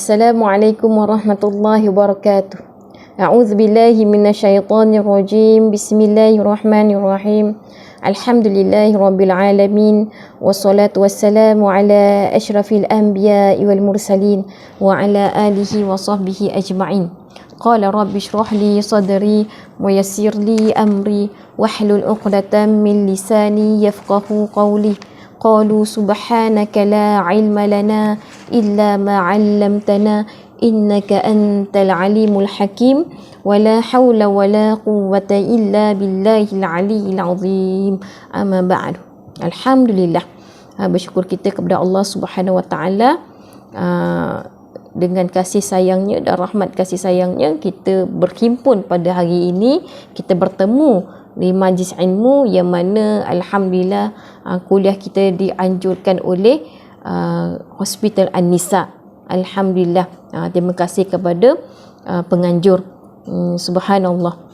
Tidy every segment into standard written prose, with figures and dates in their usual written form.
Assalamualaikum warahmatullahi wabarakatuh. A'udzu billahi minasyaitonir rajim. Bismillahirrahmanirrahim. Alhamdulillahirabbil alamin wassalatu wassalamu ala asyrafil anbiya'i wal mursalin wa ala alihi wa sahbihi ajma'in. Qala rabbi shrah li sadri wa yassir li amri wahlul 'uqdatam min lisani yafqahu qawli. Qalu subhanaka la ilma lana illa ma 'allamtana innaka antal alimul hakim wa la hawla wa la quwwata illa billahil aliyyil azim. Amma ba'du. Alhamdulillah, bersyukur kita kepada Allah Subhanahu wa taala, dengan kasih sayangnya dan rahmat kasih sayangnya kita berhimpun pada hari ini, kita bertemu di majlis ilmu yang mana alhamdulillah kuliah kita dianjurkan oleh Hospital An-Nisa. Alhamdulillah, terima kasih kepada penganjur. Subhanallah.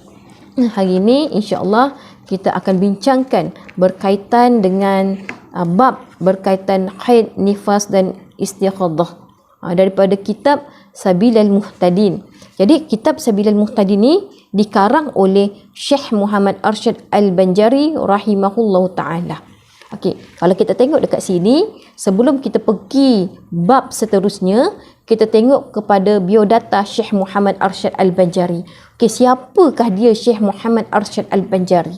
Hari ini insya-Allah kita akan bincangkan berkaitan dengan bab berkaitan haid, nifas dan istighadah daripada kitab Sabilal Muhtadin. Jadi kitab Sabilal Muhtadin ni dikarang oleh Syekh Muhammad Arsyad Al-Banjari rahimahullahu ta'ala. Okey, kalau kita tengok dekat sini, sebelum kita pergi bab seterusnya, kita tengok kepada biodata Syekh Muhammad Arsyad Al-Banjari. Okey, siapakah dia Syekh Muhammad Arsyad Al-Banjari?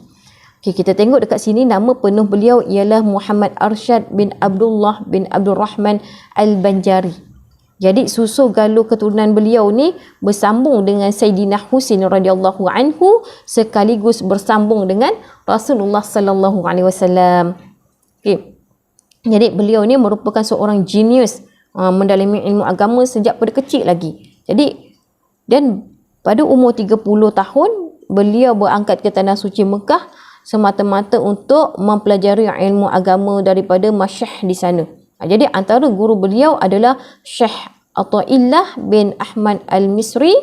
Okey, kita tengok dekat sini nama penuh beliau ialah Muhammad Arsyad bin Abdullah bin Abdul Rahman Al-Banjari. Jadi susu galuh keturunan beliau ni bersambung dengan Sayyidina Husain radhiyallahu anhu sekaligus bersambung dengan Rasulullah sallallahu alaihi wasallam. Okey. Jadi beliau ni merupakan seorang genius mendalami ilmu agama sejak pada kecil lagi. Jadi dan pada umur 30 tahun beliau berangkat ke tanah suci Mekah semata-mata untuk mempelajari ilmu agama daripada masyayikh di sana. Jadi antara guru beliau adalah Syekh Athaillah bin Ahmad Al-Misri,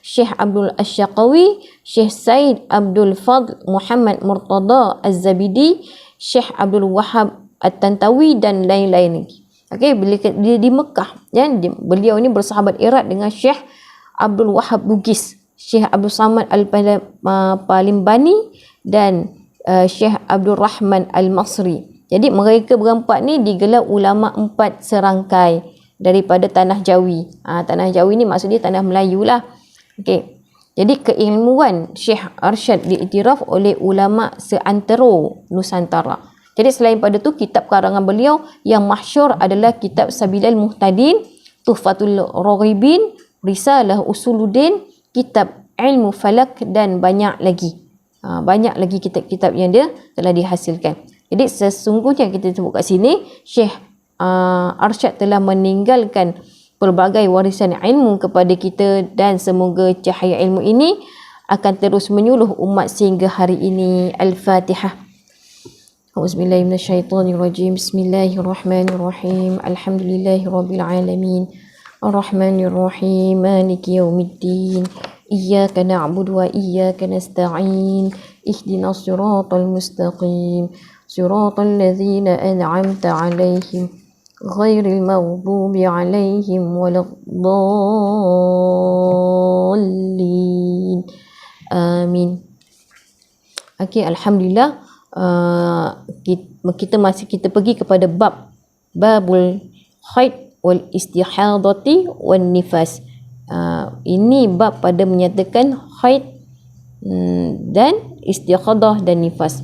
Syekh Abdul Asyaqawi, Syekh Said Abdul Fadl Muhammad Murtada Az-Zabidi, Syekh Abdul Wahab At-Tantawi dan lain-lain lagi. Okey, bila dia di Mekah, ya, beliau ni bersahabat erat dengan Syekh Abdul Wahab Bugis, Syekh Abdul Samad Al-Palimbani dan Syekh Abdul Rahman Al-Masri. Jadi mereka berempat ni digelar ulama empat serangkai daripada tanah Jawi. Tanah Jawi ni maksudnya tanah Melayu lah. Okey. Jadi keilmuan Syekh Arsyad diiktiraf oleh ulama seantero Nusantara. Jadi selain pada tu kitab karangan beliau yang masyhur adalah kitab Sabilal Muhtadin, Tuhfatul Raghibin, Risalah Usuluddin, kitab Ilmu Falak dan banyak lagi. Banyak lagi kitab-kitab yang dia telah dihasilkan. Jadi sesungguhnya kita sebut kat sini Syekh Arsyad telah meninggalkan pelbagai warisan ilmu kepada kita dan semoga cahaya ilmu ini akan terus menyuluh umat sehingga hari ini. Al-Fatihah. Auzubillahi minasyaitonirrajim. Bismillahirrahmanirrahim. Alhamdulillahirabbil alamin. Arrahmanirrahim. Maliki yaumiddin. Iyyaka na'budu wa iyyaka nasta'in. Ihdinas siratal mustaqim. Siratal ladzina an'amta 'alaihim ghairil maghdubi 'alaihim waladdallin. Amin. Okey, alhamdulillah, kita pergi kepada babul haid wal istihadati wan nifas. Ini bab pada menyatakan haid dan istighadah dan nifas.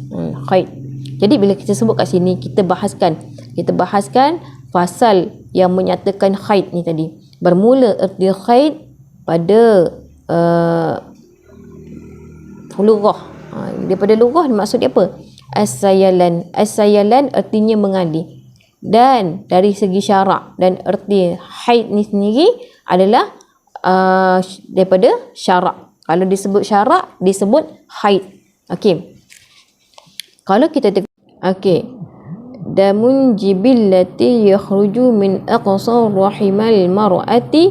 Haid. Jadi bila kita sebut kat sini, kita bahaskan pasal yang menyatakan haid ni tadi. Bermula erti haid pada lughah. Daripada lughah maksud dia apa? As-sayalan. As-sayalan artinya mengalir. Dan dari segi syarak, dan erti haid ni sendiri adalah daripada syarak. Kalau disebut syarak, disebut haid. Okey. Kalau kita damun jibillati yakhruju min aqsar rahimal mar'ati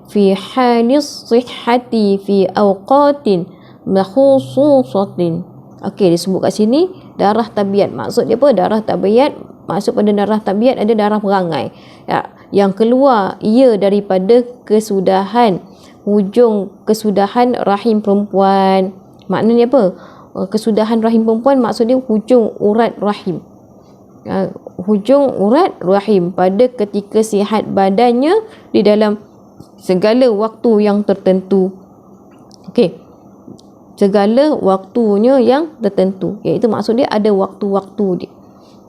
fi halis sihhati fi awqatin makhususatin. Okey, disebut kat sini darah tabiat. Maksud dia apa? Darah tabiat, maksud pada darah tabiat ada darah perangai. Ya, yang keluar ia daripada kesudahan, hujung kesudahan rahim perempuan. Maknanya apa? Kesudahan rahim perempuan maksudnya hujung urat rahim. Hujung urat rahim pada ketika sihat badannya di dalam segala waktu yang tertentu. Okey. Segala waktunya yang tertentu. Iaitu maksudnya ada waktu-waktu dia.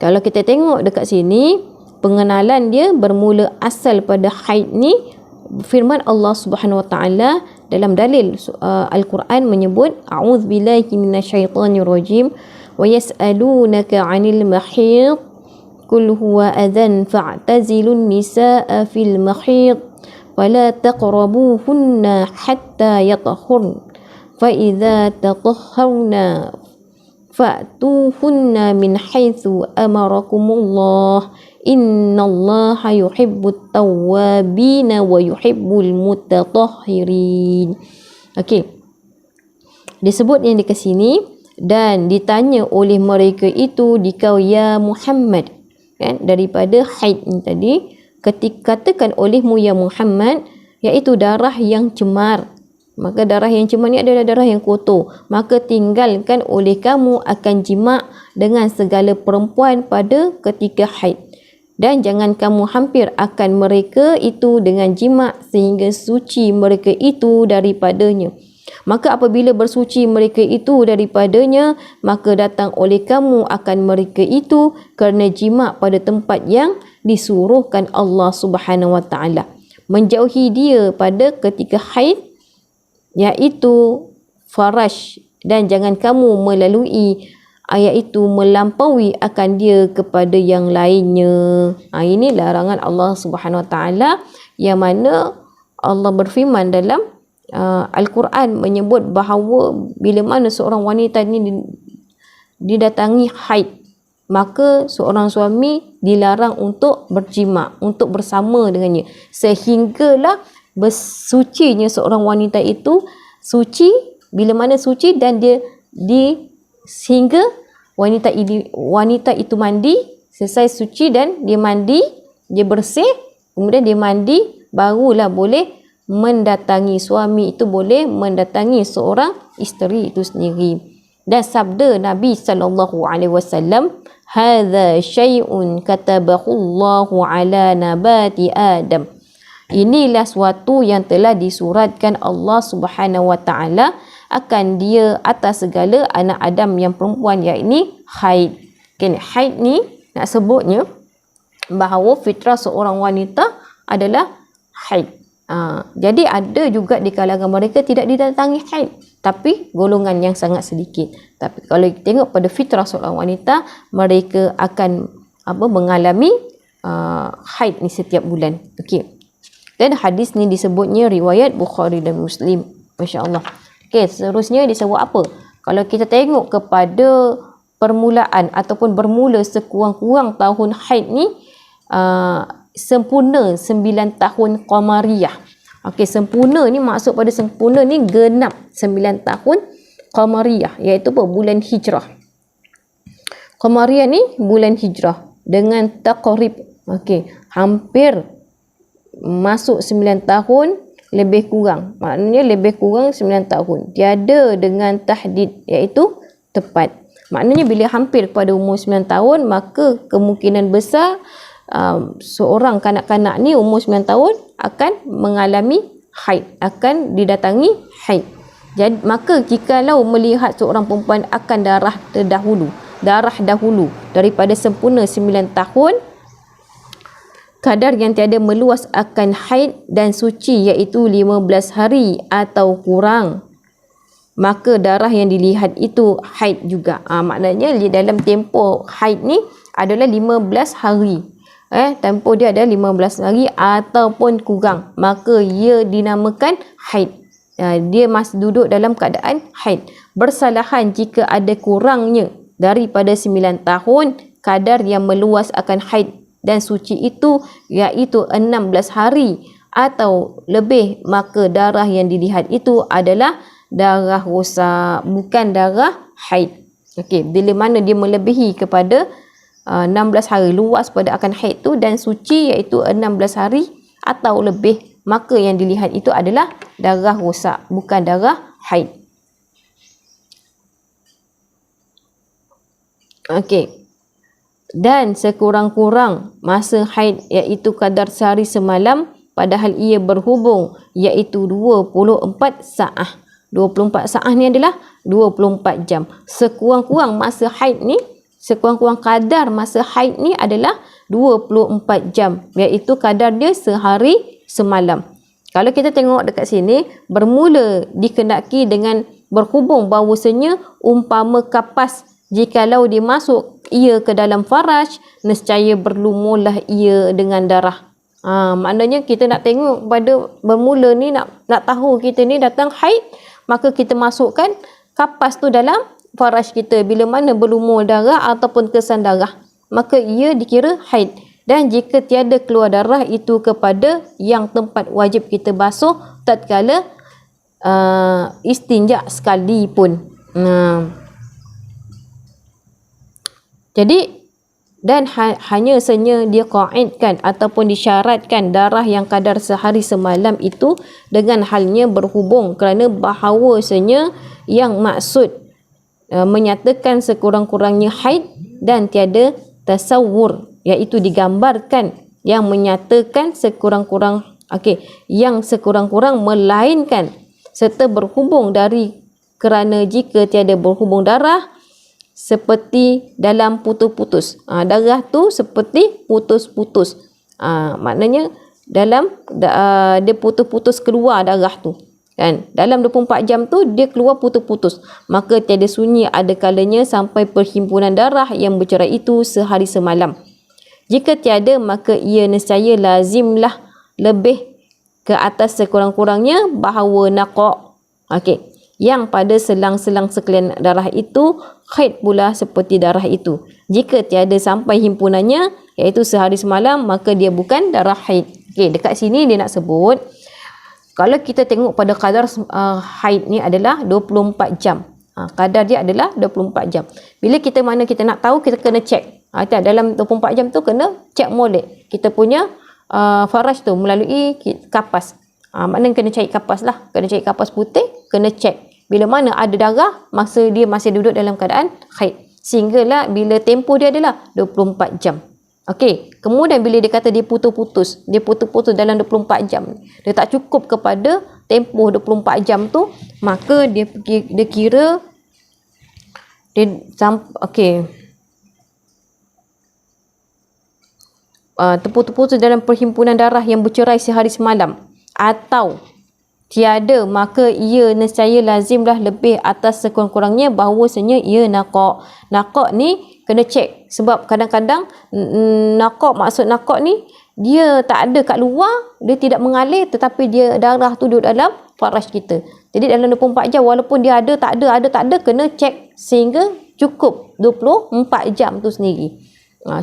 Kalau kita tengok dekat sini, pengenalan dia bermula asal pada haid ni, firman Allah Subhanahu Wa Taala dalam dalil Al-Quran menyebut a'udzubillahi minasyaitonirrajim wa yas'alunaka 'anil mahid qul huwa adzan fa'tazilun nisaa fil mahid wala taqrabuhunna hatta yatahhurn fa idza tatahharna fa'tuhunna min haitsu amarakumullah innallaha yuhibbut tawwabina wa yuhibbul mutatahhirin. Okey. Disebut yang di sini dan ditanya oleh mereka itu dikau ya Muhammad, kan, daripada haid ni tadi, ketika katakan olehmu ya Muhammad, iaitu darah yang cemar. Maka darah yang cemar ni adalah darah yang kotor. Maka tinggalkan oleh kamu akan jima' dengan segala perempuan pada ketika haid. Dan jangan kamu hampir akan mereka itu dengan jima' sehingga suci mereka itu daripadanya. Maka apabila bersuci mereka itu daripadanya, maka datang oleh kamu akan mereka itu kerana jima' pada tempat yang disuruhkan Allah Subhanahu Wa Taala. Menjauhi dia pada ketika haid, iaitu farash, dan jangan kamu melalui, iaitu melampaui akan dia kepada yang lainnya. Ini larangan Allah Subhanahu Wa Taala yang mana Allah berfirman dalam Al-Quran menyebut bahawa bila mana seorang wanita ni didatangi haid, maka seorang suami dilarang untuk berjima', untuk bersama dengannya, sehinggalah bersucinya seorang wanita itu suci, bila mana suci dan dia sehingga wanita itu mandi, selesai suci dan dia mandi, dia bersih, kemudian dia mandi, barulah boleh mendatangi suami itu, boleh mendatangi seorang isteri itu sendiri. Dan sabda Nabi sallallahu alaihi wasallam, hadza syai'un katabahu Allahu ala nabati Adam. Inilah suatu yang telah disuratkan Allah Subhanahu Wa Taala akan dia atas segala anak Adam yang perempuan, iaitu haid. Okay, haid ni nak sebutnya bahawa fitrah seorang wanita adalah haid. Jadi ada juga di kalangan mereka tidak didatangi haid, tapi golongan yang sangat sedikit. Tapi kalau kita tengok pada fitrah seorang wanita, mereka akan mengalami haid ni setiap bulan. Okey. Dan hadis ni disebutnya riwayat Bukhari dan Muslim. Masya-Allah. Okey, seterusnya disebut apa? Kalau kita tengok kepada permulaan ataupun bermula sekurang-kurang tahun haid ni, sempurna 9 tahun qamariyah. Okey, sempurna ni maksud pada sempurna ni genap 9 tahun qamariyah, iaitu bulan hijrah. Qamariyah ni bulan hijrah dengan taqrib. Okey, hampir masuk 9 tahun lebih kurang. Maknanya lebih kurang 9 tahun. Tiada dengan tahdid, iaitu tepat. Maknanya bila hampir pada umur 9 tahun, maka kemungkinan besar seorang kanak-kanak ni umur 9 tahun akan mengalami haid, akan didatangi haid. Jadi maka jikalau melihat seorang perempuan akan darah dahulu daripada sempurna 9 tahun, kadar yang tiada meluas akan haid dan suci, iaitu 15 hari atau kurang, maka darah yang dilihat itu haid juga. Maknanya dalam tempoh haid ni adalah 15 hari. Tempoh dia adalah 15 hari ataupun kurang, maka ia dinamakan haid. Dia masih duduk dalam keadaan haid. Bersalahan jika ada kurangnya daripada 9 tahun kadar yang meluas akan haid dan suci itu, iaitu 16 hari atau lebih, maka darah yang dilihat itu adalah darah rosak, bukan darah haid. Okey, bila mana dia melebihi kepada 16 hari, luas pada akan haid tu, dan suci iaitu 16 hari atau lebih, maka yang dilihat itu adalah darah rosak, bukan darah haid. Okey. Dan sekurang-kurang masa haid iaitu kadar sehari semalam, padahal ia berhubung iaitu 24 saat. 24 saat ni adalah 24 jam. Sekurang-kurang masa haid ni, sekurang-kurang kadar masa haid ni adalah 24 jam, iaitu kadar dia sehari semalam. Kalau kita tengok dekat sini, bermula dikenaki dengan berhubung bahawasanya umpama kapas, jikalau dimasuk ia ke dalam faraj, nescaya berlumurlah ia dengan darah. Maknanya kita nak tengok pada bermula ni, nak tahu kita ni datang haid, maka kita masukkan kapas tu dalam faraj kita. Bila mana berlumur darah ataupun kesan darah, maka ia dikira haid. Dan jika tiada keluar darah itu kepada yang tempat wajib kita basuh tatkala istinja sekalipun. Jadi dan hanya saja dia qaidkan ataupun disyaratkan darah yang kadar sehari semalam itu dengan halnya berhubung, kerana bahawasanya yang maksud menyatakan sekurang-kurangnya haid dan tiada tasawur, iaitu digambarkan, yang menyatakan sekurang-kurang yang sekurang-kurang melainkan serta berhubung dari, kerana jika tiada berhubung darah seperti dalam putus-putus. Darah tu seperti putus-putus. Maknanya dalam dia putus-putus keluar darah tu. Kan? Dalam 24 jam tu dia keluar putus-putus. Maka tiada sunyi ada kalanya sampai perhimpunan darah yang bercerai itu sehari semalam. Jika tiada, maka ia nescaya lazimlah lebih ke atas sekurang-kurangnya bahawa naqa'. Yang pada selang-selang sekalian darah itu haid pula seperti darah itu. Jika tiada sampai himpunannya iaitu sehari semalam, maka dia bukan darah haid. Dekat sini dia nak sebut, kalau kita tengok pada kadar haid ni adalah 24 jam. Kadar dia adalah 24 jam. Bila kita nak tahu, kita kena cek. Dalam 24 jam tu kena cek molek kita punya faraj tu melalui kapas. Maknanya kena cari kapas lah. Kena cari kapas putih, kena cek. Bila mana ada darah, masa dia masih duduk dalam keadaan haid. Sehinggalah bila tempoh dia adalah 24 jam. Kemudian bila dia kata dia putus-putus dalam 24 jam. Dia tak cukup kepada tempoh 24 jam tu, maka dia kira terputus-putus dalam perhimpunan darah yang bercerai sehari semalam, atau tiada, maka ia nescaya lazimlah lebih atas sekurang-kurangnya bahawasanya ia naqa'. Naqa' ni kena cek, sebab kadang-kadang maksud naqa' ni dia tak ada kat luar, dia tidak mengalir, tetapi dia darah tu duduk dalam faraj kita. Jadi dalam 24 jam walaupun dia ada tak ada kena cek sehingga cukup 24 jam tu sendiri.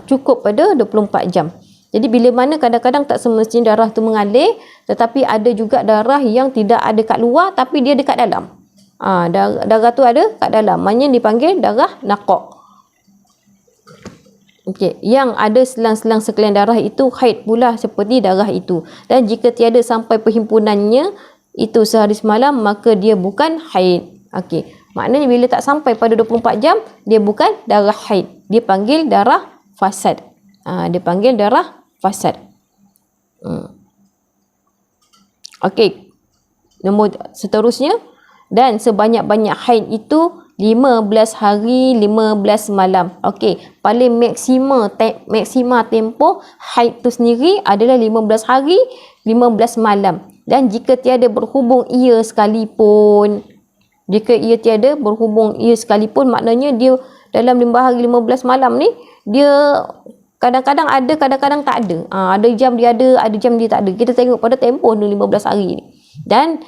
Cukup pada 24 jam. Jadi bila mana kadang-kadang tak semestinya darah tu mengalir, tetapi ada juga darah yang tidak ada kat luar tapi dia dekat dalam. Darah tu ada kat dalam, maknanya dipanggil darah naqa'. Yang ada selang-selang sekalian darah itu haid pula seperti darah itu. Dan jika tiada sampai perhimpunannya itu sehari semalam, maka dia bukan haid. Maknanya bila tak sampai pada 24 jam, dia bukan darah haid. Dia panggil darah fasad. Dia panggil darah fasad. Nombor seterusnya, dan sebanyak-banyak haid itu 15 hari 15 malam. Paling maksima tempoh haid tu sendiri adalah 15 hari 15 malam. Dan jika tiada berhubung ia sekalipun, maknanya dia dalam 15 hari 15 malam ni, dia kadang-kadang ada, kadang-kadang tak ada. Ada jam dia ada jam dia tak ada. Kita tengok pada tempoh ni 15 hari ni. Dan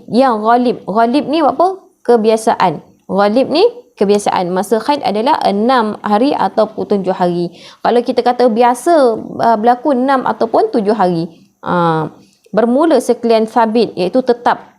yang ghalib ni apa? Kebiasaan. Ghalib ni kebiasaan. Masa haid adalah 6 hari ataupun 7 hari. Kalau kita kata biasa berlaku 6 ataupun 7 hari. Bermula sekalian sabit, iaitu tetap.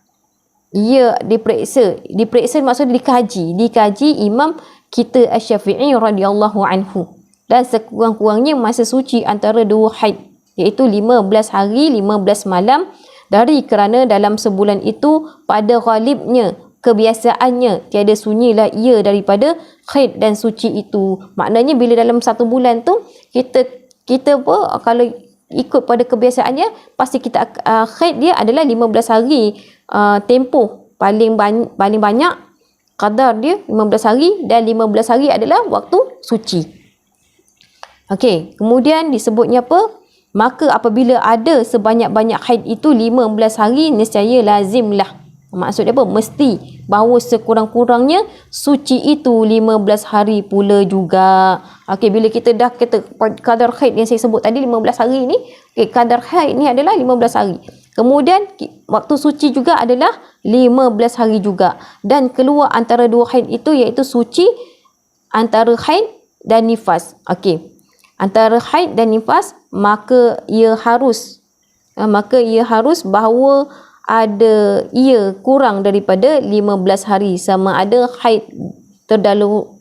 Ia diperiksa. Diperiksa maksudnya dikaji. Imam kita Asy-Syafi'i radhiyallahu anhu. dan sekurang-kurangnya masa suci antara 2 haid, iaitu 15 hari 15 malam, dari kerana dalam sebulan itu pada ghalibnya kebiasaannya tiada sunyilah ia daripada haid dan suci itu. Maknanya bila dalam satu bulan tu kita apa, kalau ikut pada kebiasaannya pasti kita haid dia adalah 15 hari tempoh paling banyak kadar dia 15 hari, dan 15 hari adalah waktu suci. Okey, kemudian disebutnya apa? Maka apabila ada sebanyak-banyak haid itu 15 hari, nescaya lazimlah. Maksud dia apa? Mesti bahawa sekurang-kurangnya suci itu 15 hari pula juga. Okey, bila kita dah kata kadar haid yang saya sebut tadi 15 hari ni, kadar haid ni adalah 15 hari. Kemudian waktu suci juga adalah 15 hari juga. Dan keluar antara 2 haid itu iaitu suci antara haid dan nifas. Okey. Antara haid dan nifas, maka ia harus bahawa ia kurang daripada 15 hari, sama ada haid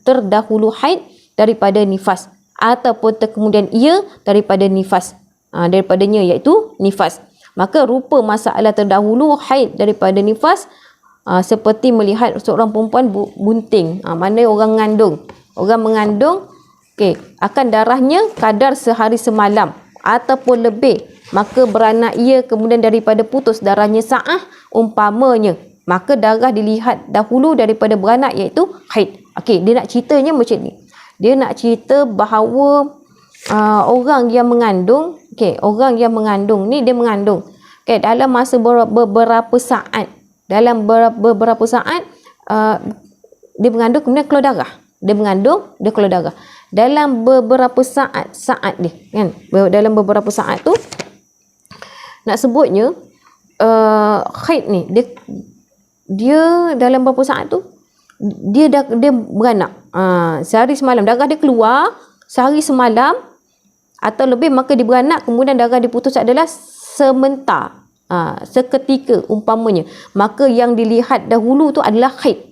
terdahulu haid daripada nifas ataupun kemudian ia daripada nifas, daripadanya iaitu nifas. Maka rupa masalah terdahulu haid daripada nifas seperti melihat seorang perempuan bunting, mana orang mengandung akan darahnya kadar sehari semalam ataupun lebih, maka beranak ia kemudian daripada putus darahnya sa'ah umpamanya, maka darah dilihat dahulu daripada beranak iaitu haid. Okey, dia nak ceritanya macam ni. Dia nak cerita bahawa orang yang mengandung ni dia mengandung. Dalam masa beberapa saat, dia mengandung kemudian keluar darah. Dia keluar darah. Dalam beberapa saat dia kan, dalam beberapa saat tu nak sebutnya haid ni dia dalam beberapa saat tu dia beranak sehari semalam, darah dia keluar sehari semalam atau lebih, maka dia beranak kemudian darah diputus adalah sementar, seketika umpamanya, maka yang dilihat dahulu tu adalah haid.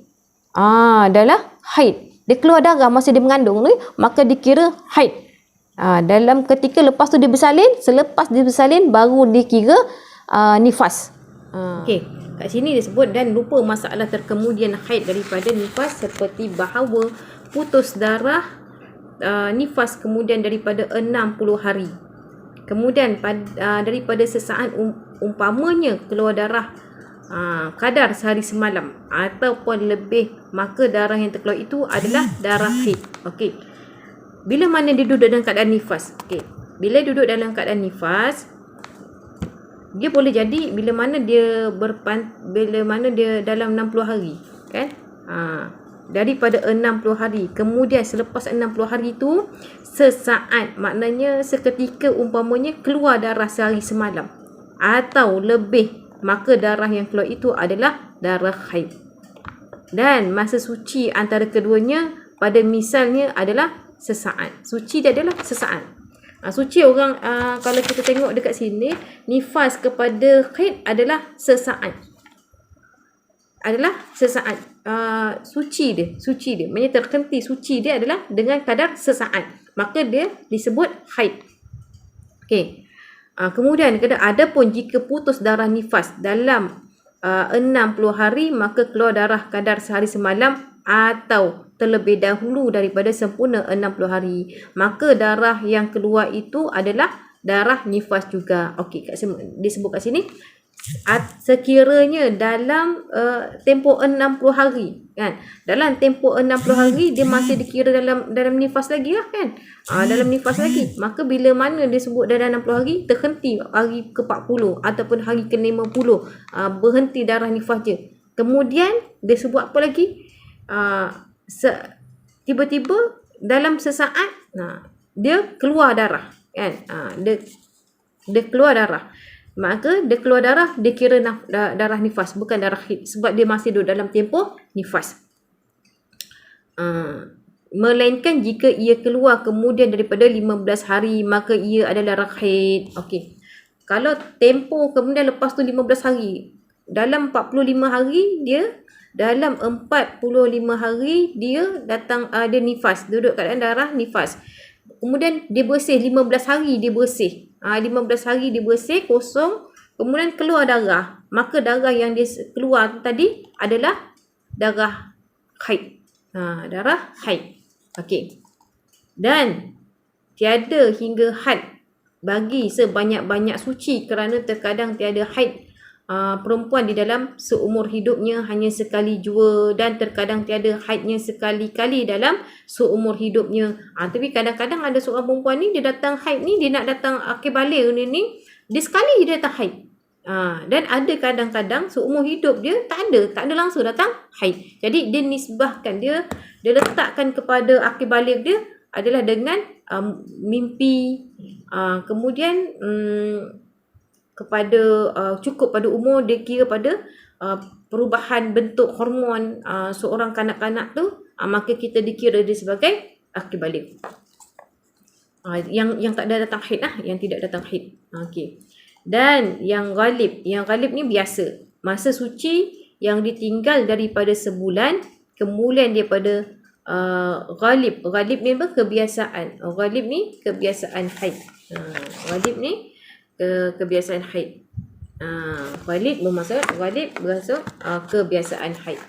Adalah haid. Dia keluar darah masa dia mengandung ni, maka dikira haid. Dalam ketika lepas tu dia bersalin, selepas dia bersalin baru dikira nifas. Okey, kat sini dia sebut dan lupa masalah terkemudian haid daripada nifas seperti bahawa putus darah nifas kemudian daripada 60 hari. Kemudian daripada sesaat umpamanya keluar darah kadar sehari semalam ataupun lebih, maka darah yang terkeluar itu adalah darah haid. Okey. Bila mana dia duduk dalam keadaan nifas? Okey. Bila duduk dalam keadaan nifas, dia boleh jadi bila mana dia dalam 60 hari, kan? Daripada 60 hari. Kemudian selepas 60 hari itu sesaat, maknanya seketika umpamanya keluar darah sehari semalam atau lebih, maka darah yang keluar itu adalah darah haid. Dan masa suci antara keduanya pada misalnya adalah sesaat. Suci dia adalah sesaat. Suci orang kalau kita tengok dekat sini, nifas kepada haid adalah sesaat. Suci dia. Maksudnya terhenti suci dia adalah dengan kadar sesaat. Maka dia disebut haid. Okey. Kemudian ada pun jika putus darah nifas dalam 60 hari, maka keluar darah kadar sehari semalam atau terlebih dahulu daripada sempurna 60 hari, maka darah yang keluar itu adalah darah nifas juga. Okey, disebut kat sini sekiranya dalam tempoh 60 hari, kan, dalam tempoh 60 hari dia masih dikira dalam nifas lagi lah, kan, dalam nifas lagi, maka bila mana dia sebut dalam 60 hari terhenti hari ke-40 ataupun hari ke-50, berhenti darah nifas je, kemudian dia sebut apa lagi, tiba-tiba dalam sesaat dia keluar darah, kan, dia keluar darah, maka dia keluar darah dia kira darah nifas, bukan darah haid, sebab dia masih duduk dalam tempoh nifas. Melainkan jika ia keluar kemudian daripada 15 hari, maka ia adalah darah haid. Okey, kalau tempoh kemudian lepas tu 15 hari, dalam 45 hari dia datang dia nifas, duduk keadaan darah nifas. kemudian dia bersih 15 hari dia bersih. 15 hari dia bersih kosong, kemudian keluar darah. Maka darah yang dia keluar tadi adalah darah haid. Darah haid. Okey. Dan tiada hingga had bagi sebanyak-banyak suci kerana terkadang tiada haid perempuan di dalam seumur hidupnya hanya sekali jua, dan terkadang tiada haidnya sekali-kali dalam seumur hidupnya. Tapi kadang-kadang ada seorang perempuan ni dia datang haid ni, dia nak datang akhir balik ni, dia sekali dia datang haid. Dan ada kadang-kadang seumur hidup dia tak ada langsung datang haid. Jadi dia nisbahkan, dia letakkan kepada akhir balik dia adalah dengan mimpi, kemudian kepada cukup pada umur, dia kira pada perubahan bentuk hormon seorang kanak-kanak tu, maka kita dikira dia sebagai akhir balik. Yang tak ada datang haid yang tidak datang haid. Okey. Dan yang ghalib ni biasa. Masa suci yang ditinggal daripada sebulan, kemudian daripada ghalib. Ghalib ni apa? Kebiasaan. Ghalib ni kebiasaan haid. Ghalib ni kebiasaan haid. Ghalib bermaksud kebiasaan haid.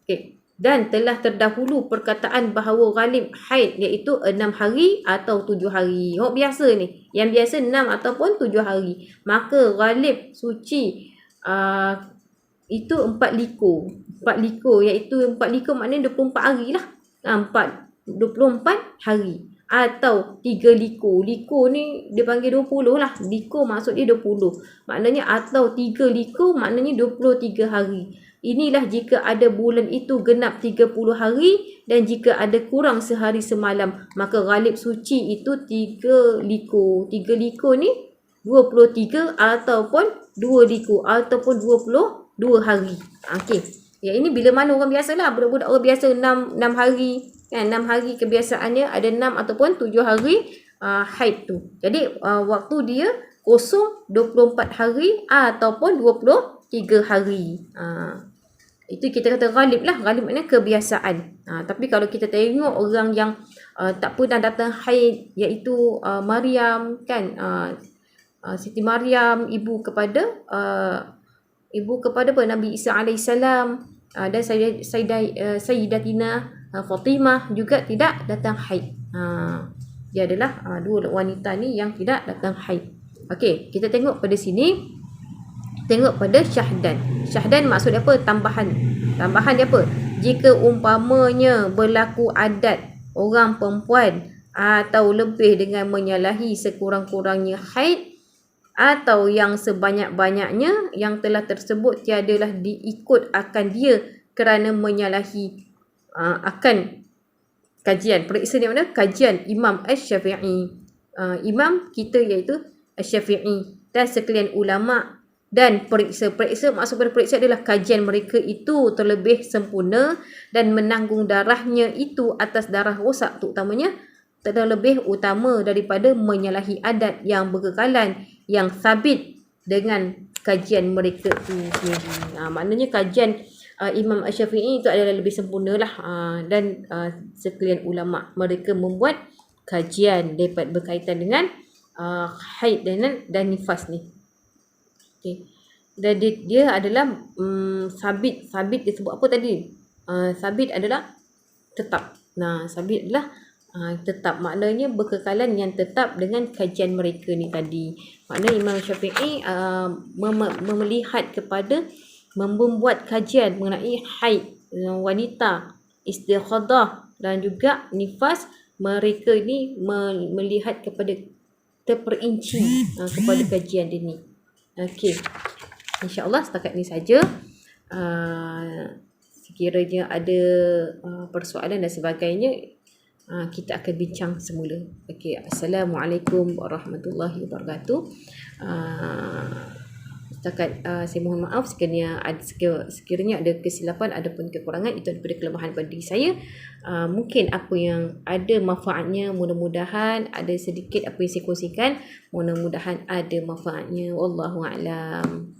Okey. Dan telah terdahulu perkataan bahawa ghalib haid iaitu 6 hari atau 7 hari. Biasa ni. Yang biasa 6 ataupun 7 hari. Maka ghalib suci itu 4 likur. 4 likur iaitu 4 likur maknanya 24 hari lah. 24 hari. Atau 3 likur. Likur ni dia panggil 20 lah. Likur maksud dia 20. Maknanya atau 3 likur maknanya 23 hari. Inilah jika ada bulan itu genap 30 hari dan jika ada kurang sehari semalam. Maka ghalib suci itu 3 likur. 3 likur ni 23 ataupun 2 likur ataupun 22 hari. Okey. Ya, ini bila mana orang biasa lah. Budak-budak orang biasa 6 hari. 6 hari kebiasaannya, ada 6 ataupun 7 hari haid tu. Jadi waktu dia kosong 24 hari ataupun 23 hari. Itu kita kata ghalib lah. Ghalib maknanya kebiasaan. Tapi kalau kita tengok orang yang tak pernah datang haid, iaitu Maryam kan, Siti Maryam, ibu kepada Nabi Isa alaihissalam, dan Sayyidatina Fatimah juga tidak datang haid. Dia adalah dua wanita ni yang tidak datang haid. Okey, kita tengok pada sini. Tengok pada syahdan. Syahdan maksud apa? Tambahan. Tambahan dia apa? Jika umpamanya berlaku adat orang perempuan atau lebih dengan menyalahi sekurang-kurangnya haid atau yang sebanyak-banyaknya yang telah tersebut tiadalah diikut akan dia kerana menyalahi akan kajian. Periksa ni mana? Kajian Imam Asy-Syafi'i. Imam kita iaitu Asy-Syafi'i dan sekalian ulama. Dan periksa maksud pada periksa adalah kajian mereka itu terlebih sempurna dan menanggung darahnya itu atas darah rosak terutamanya terlebih utama daripada menyalahi adat yang berkekalan yang sabit dengan kajian mereka itu sendiri. Maknanya kajian Imam Asy-Syafi'i itu adalah lebih sempurna lah, dan sekalian ulama mereka membuat kajian dapat berkaitan dengan haid dan nifas ni. Okay. Dan dia adalah sabit dia sebut apa tadi? Sabit adalah tetap. Sabit adalah tetap, maknanya berkekalan yang tetap dengan kajian mereka ni tadi. Maknanya Imam Syafi'i melihat kepada membuat kajian mengenai haid wanita, istighadah dan juga nifas. Mereka ni melihat kepada terperinci kepada kajian dia ni. Okey. InsyaAllah setakat ni saja. Sekiranya ada persoalan dan sebagainya, kita akan bincang semula. Okey. Assalamualaikum warahmatullahi wabarakatuh. Setakat saya mohon maaf sekiranya ada kesilapan ataupun kekurangan, itu daripada kelemahan pada diri saya. Mungkin apa yang ada manfaatnya, mudah-mudahan ada sedikit apa yang saya kongsikan, mudah-mudahan ada manfaatnya. Wallahu a'lam.